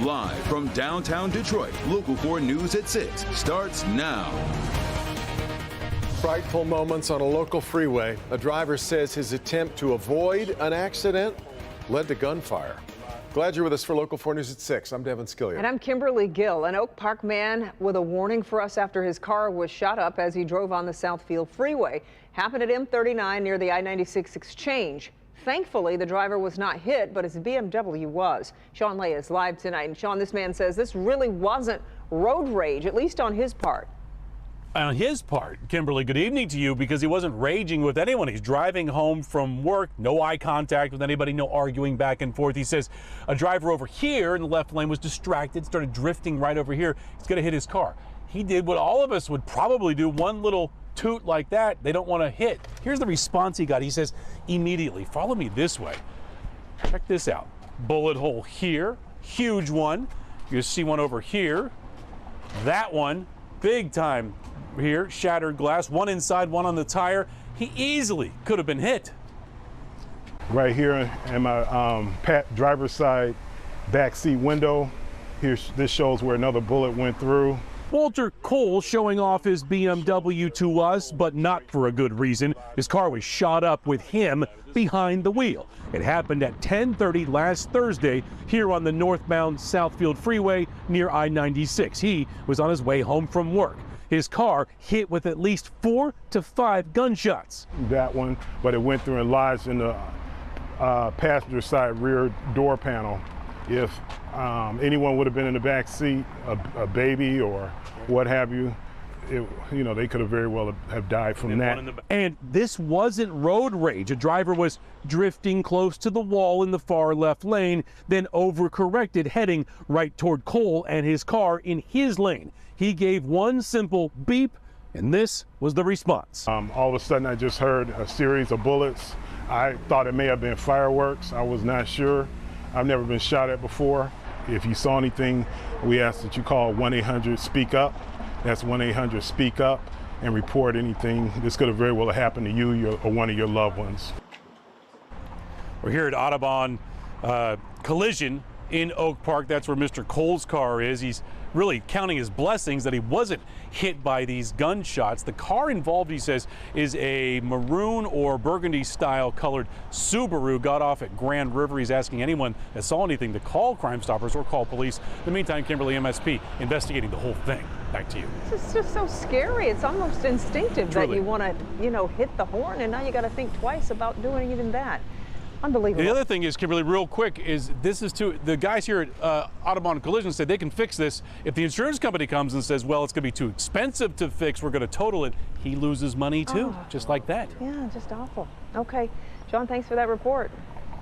Live from downtown Detroit, Local 4 News at 6 starts now. Frightful moments on a local freeway. A driver says his attempt to avoid an accident led to gunfire. Glad you're with us for Local 4 News at 6. I'm Devin Skillion. And I'm Kimberly Gill. An Oak Park man with a warning for us after his car was shot up as he drove on the Southfield Freeway. Happened at M39 near the I-96 exchange. Thankfully, the driver was not hit, but his BMW was. Sean Lay is live tonight. And Sean, this man says this really wasn't road rage, at least on his part. On his part, Kimberly, good evening to you, because he wasn't raging with anyone. He's driving home from work, no eye contact with anybody, no arguing back and forth. He says a driver over here in the left lane was distracted, started drifting right over here. He's going to hit his car. He did what all of us would probably do, one little toot like that. They don't want to hit. Here's the response he got. He says, immediately, follow me this way. Check this out. Bullet hole here, huge one. You see one over here. That one, big time. Here, shattered glass, one inside, one on the tire. He easily could have been hit. Right here in my driver's side back seat window, this shows where another bullet went through. Walter Cole showing off his BMW to us, but not for a good reason. His car was shot up with him behind the wheel. It happened at 10:30 last Thursday here on the northbound Southfield Freeway near I-96. He was on his way home from work. His car hit with at least 4 to 5 gunshots. That one, but it went through and lodged in the passenger side rear door panel. If anyone would have been in the back seat, a baby or what have you, they could have very well have died from that. And this wasn't road rage. A driver was drifting close to the wall in the far left lane, then overcorrected, heading right toward Cole and his car in his lane. He gave one simple beep, and this was the response. All of a sudden, I just heard a series of bullets. I thought it may have been fireworks. I was not sure. I've never been shot at before. If you saw anything, we ask that you call 1-800-SPEAK-UP. That's 1-800-SPEAK-UP, and report anything. This could have very well happened to you or one of your loved ones. We're here at Audubon Collision in Oak Park. That's where Mr. Cole's car is. He's really counting his blessings that he wasn't hit by these gunshots. The car involved, he says, is a maroon or burgundy style colored Subaru. Got off at Grand River. He's asking anyone that saw anything to call Crime Stoppers or call police. In the meantime, Kimberly, MSP investigating the whole thing. Back to you. This is just so scary. It's almost instinctive that you want to, hit the horn, and now you got to think twice about doing even that. Unbelievable. The other thing is, Kimberly, real quick, is the guys here at Audubon Collision said they can fix this. If the insurance company comes and says, well, it's going to be too expensive to fix, we're going to total it, he loses money too, just like that. Yeah, just awful. Okay, John, thanks for that report.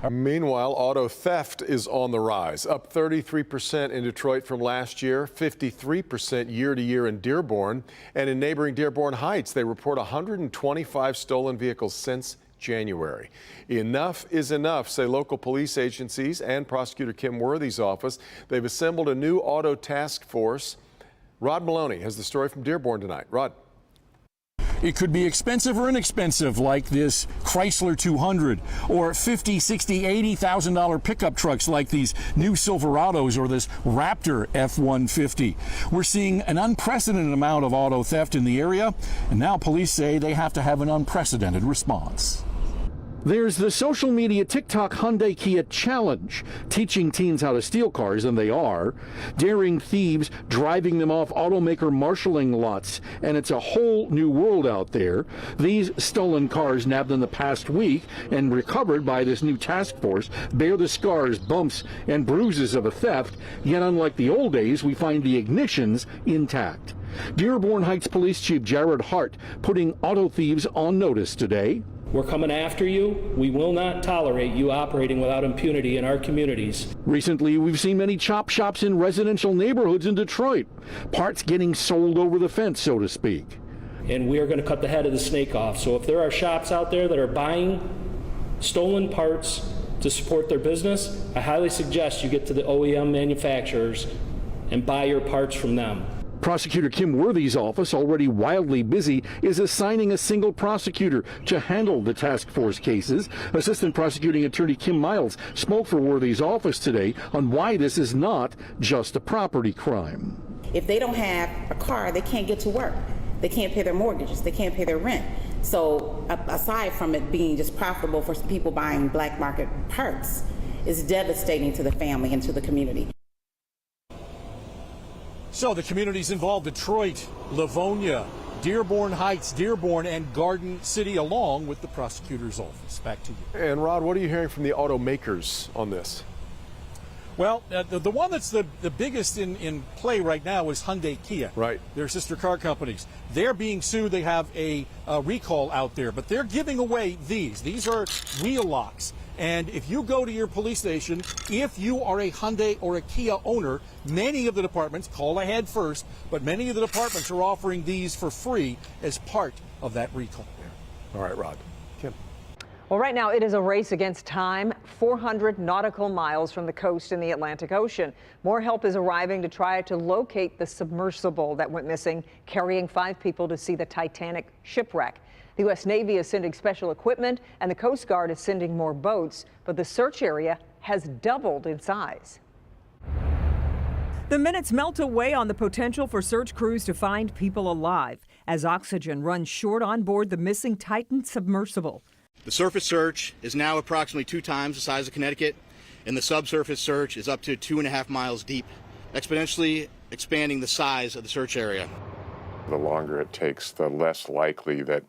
Meanwhile, auto theft is on the rise, up 33% in Detroit from last year, 53% year to year in Dearborn. And in neighboring Dearborn Heights, they report 125 stolen vehicles since January. Enough is enough, say local police agencies and Prosecutor Kim Worthy's office. They've assembled a new auto task force. Rod Maloney has the story from Dearborn tonight. Rod. It could be expensive or inexpensive, like this Chrysler 200, or $50,000, $60,000, $80,000 pickup trucks like these new Silverados or this Raptor F-150. We're seeing an unprecedented amount of auto theft in the area, and now police say they have to have an unprecedented response. There's the social media TikTok Hyundai Kia Challenge, teaching teens how to steal cars, and they are. Daring thieves driving them off automaker marshalling lots, and it's a whole new world out there. These stolen cars nabbed in the past week and recovered by this new task force bear the scars, bumps, and bruises of a theft, yet unlike the old days, we find the ignitions intact. Dearborn Heights Police Chief Jared Hart putting auto thieves on notice today. We're coming after you. We will not tolerate you operating without impunity in our communities. Recently, we've seen many chop shops in residential neighborhoods in Detroit. Parts getting sold over the fence, so to speak. And we are going to cut the head of the snake off. So if there are shops out there that are buying stolen parts to support their business, I highly suggest you get to the OEM manufacturers and buy your parts from them. Prosecutor Kim Worthy's office, already wildly busy, is assigning a single prosecutor to handle the task force cases. Assistant Prosecuting Attorney Kim Miles spoke for Worthy's office today on why this is not just a property crime. If they don't have a car, they can't get to work. They can't pay their mortgages. They can't pay their rent. So aside from it being just profitable for people buying black market parts, it's devastating to the family and to the community. So the communities involved: Detroit, Livonia, Dearborn Heights, Dearborn, and Garden City, along with the prosecutor's office. Back to you. And Rod, what are you hearing from the automakers on this? Well, the one that's the biggest in play right now is Hyundai Kia. Right. Their sister car companies. They're being sued. They have a recall out there, but they're giving away these. These are wheel locks. And if you go to your police station, if you are a Hyundai or a Kia owner, many of the departments, call ahead first, but many of the departments are offering these for free as part of that recall. All right, Rod. Kim. Well, right now it is a race against time, 400 nautical miles from the coast in the Atlantic Ocean. More help is arriving to try to locate the submersible that went missing, carrying 5 people to see the Titanic shipwreck. The U.S. Navy is sending special equipment, and the Coast Guard is sending more boats, but the search area has doubled in size. The minutes melt away on the potential for search crews to find people alive as oxygen runs short on board the missing Titan submersible. The surface search is now approximately 2 times the size of Connecticut, and the subsurface search is up to 2.5 miles deep, exponentially expanding the size of the search area. The longer it takes, the less likely that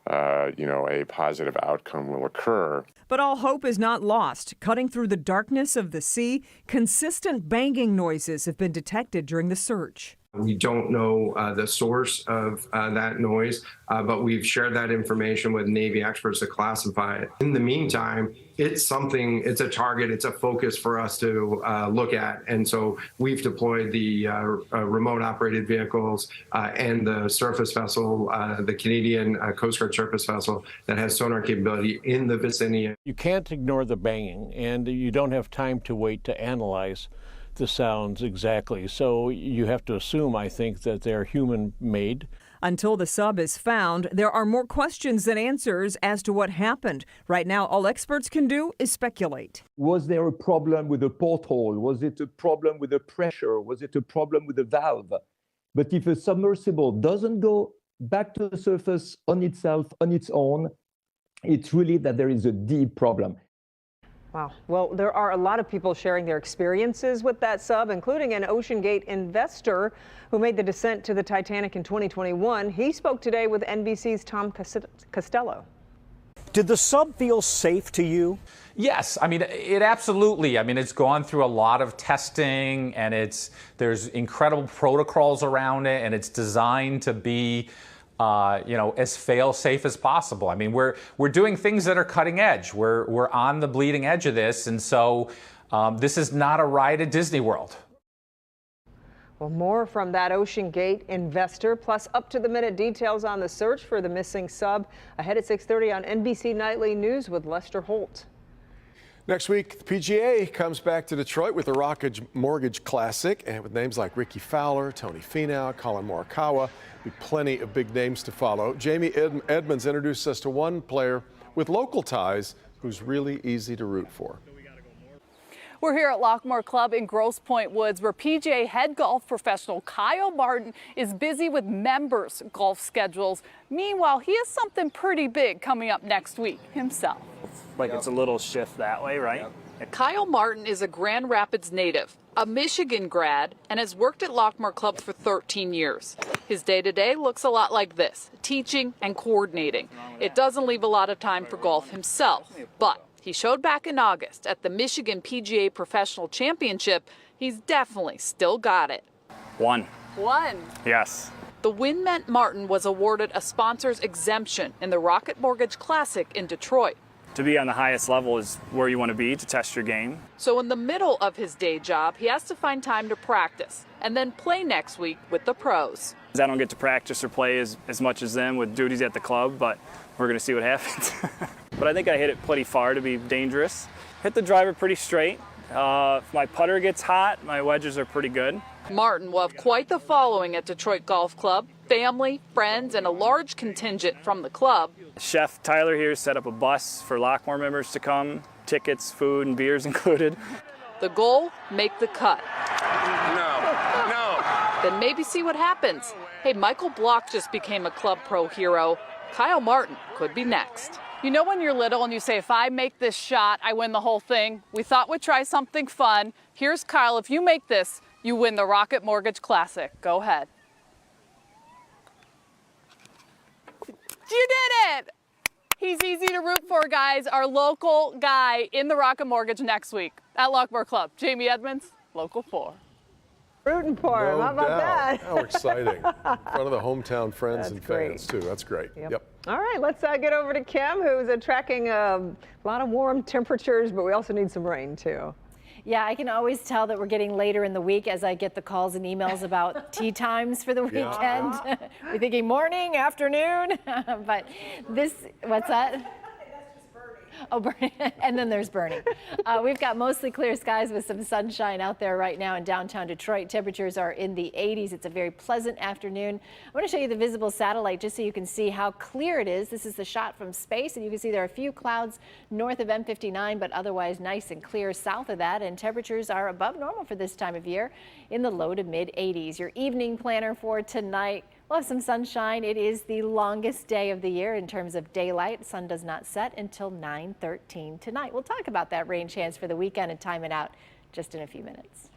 a positive outcome will occur. But all hope is not lost. Cutting through the darkness of the sea, consistent banging noises have been detected during the search. We don't know the source of that noise, but we've shared that information with Navy experts to classify it. In the meantime, it's a target, it's a focus for us to look at. And so we've deployed the remote operated vehicles and the surface vessel, the Canadian Coast Guard surface vessel that has sonar capability in the vicinity. You can't ignore the banging, and you don't have time to wait to analyze the sounds exactly. So you have to assume, I think, that they're human-made. Until the sub is found, there are more questions than answers as to what happened. Right now, all experts can do is speculate. Was there a problem with the porthole? Was it a problem with the pressure? Was it a problem with the valve? But if a submersible doesn't go back to the surface on itself, on its own, it's really that there is a deep problem. Wow. Well, there are a lot of people sharing their experiences with that sub, including an OceanGate investor who made the descent to the Titanic in 2021. He spoke today with NBC's Tom Costello. Did the sub feel safe to you? Yes, I mean, it absolutely. I mean, it's gone through a lot of testing, and there's incredible protocols around it, and it's designed to be as fail-safe as possible. I mean, we're doing things that are cutting edge. We're on the bleeding edge of this, and so this is not a ride at Disney World. Well, more from that OceanGate investor, plus up-to-the-minute details on the search for the missing sub, ahead at 6:30 on NBC Nightly News with Lester Holt. Next week, the PGA comes back to Detroit with the Rocket Mortgage Classic, and with names like Ricky Fowler, Tony Finau, Colin Morikawa, be plenty of big names to follow. Jamie Edmonds introduced us to one player with local ties who's really easy to root for. We're here at Lockmore Club in Grosse Pointe Woods, where PGA head golf professional Kyle Martin is busy with members' golf schedules. Meanwhile, he has something pretty big coming up next week himself. Like it's a little shift that way, right? Kyle Martin is a Grand Rapids native, a Michigan grad, and has worked at Lockmore Club for 13 years. His day-to-day looks a lot like this, teaching and coordinating. It doesn't leave a lot of time for golf himself, but he showed back in August at the Michigan PGA Professional Championship. He's definitely still got it. One. Yes. The win meant Martin was awarded a sponsor's exemption in the Rocket Mortgage Classic in Detroit. To be on the highest level is where you want to be to test your game. So in the middle of his day job, he has to find time to practice and then play next week with the pros. I don't get to practice or play as much as them with duties at the club, but we're going to see what happens. But I think I hit it pretty far to be dangerous. Hit the driver pretty straight. If my putter gets hot, my wedges are pretty good. Martin will have quite the following at Detroit Golf Club. Family, friends, and a large contingent from the club. Chef Tyler here set up a bus for Lockmore members to come. Tickets, food, and beers included. The goal, make the cut. No. Then maybe see what happens. Hey, Michael Block just became a Club Pro hero. Kyle Martin could be next. You know when you're little and you say, if I make this shot, I win the whole thing? We thought we'd try something fun. Here's Kyle. If you make this, you win the Rocket Mortgage Classic. Go ahead. You did it! He's easy to root for, guys. Our local guy in the Rocket Mortgage next week at Lockmore Club. Jamie Edmonds, Local 4. Rooting for him. How about that? How exciting. In front of the hometown friends That's and great. fans, too. That's great. Yep. All right, let's get over to Kim, who's tracking a lot of warm temperatures, but we also need some rain, too. Yeah, I can always tell that we're getting later in the week as I get the calls and emails about tea times for the weekend. We're thinking morning, afternoon, but what's that? Oh, Bernie. And then there's Bernie. We've got mostly clear skies with some sunshine out there right now in downtown Detroit. Temperatures are in the 80s. It's a very pleasant afternoon. I want to show you the visible satellite just so you can see how clear it is. This is the shot from space, and you can see there are a few clouds north of M59, but otherwise nice and clear south of that. And temperatures are above normal for this time of year in the low to mid 80s. Your evening planner for tonight. We'll have some sunshine. It is the longest day of the year in terms of daylight. The sun does not set until 9:13 tonight. We'll talk about that rain chance for the weekend and time it out just in a few minutes.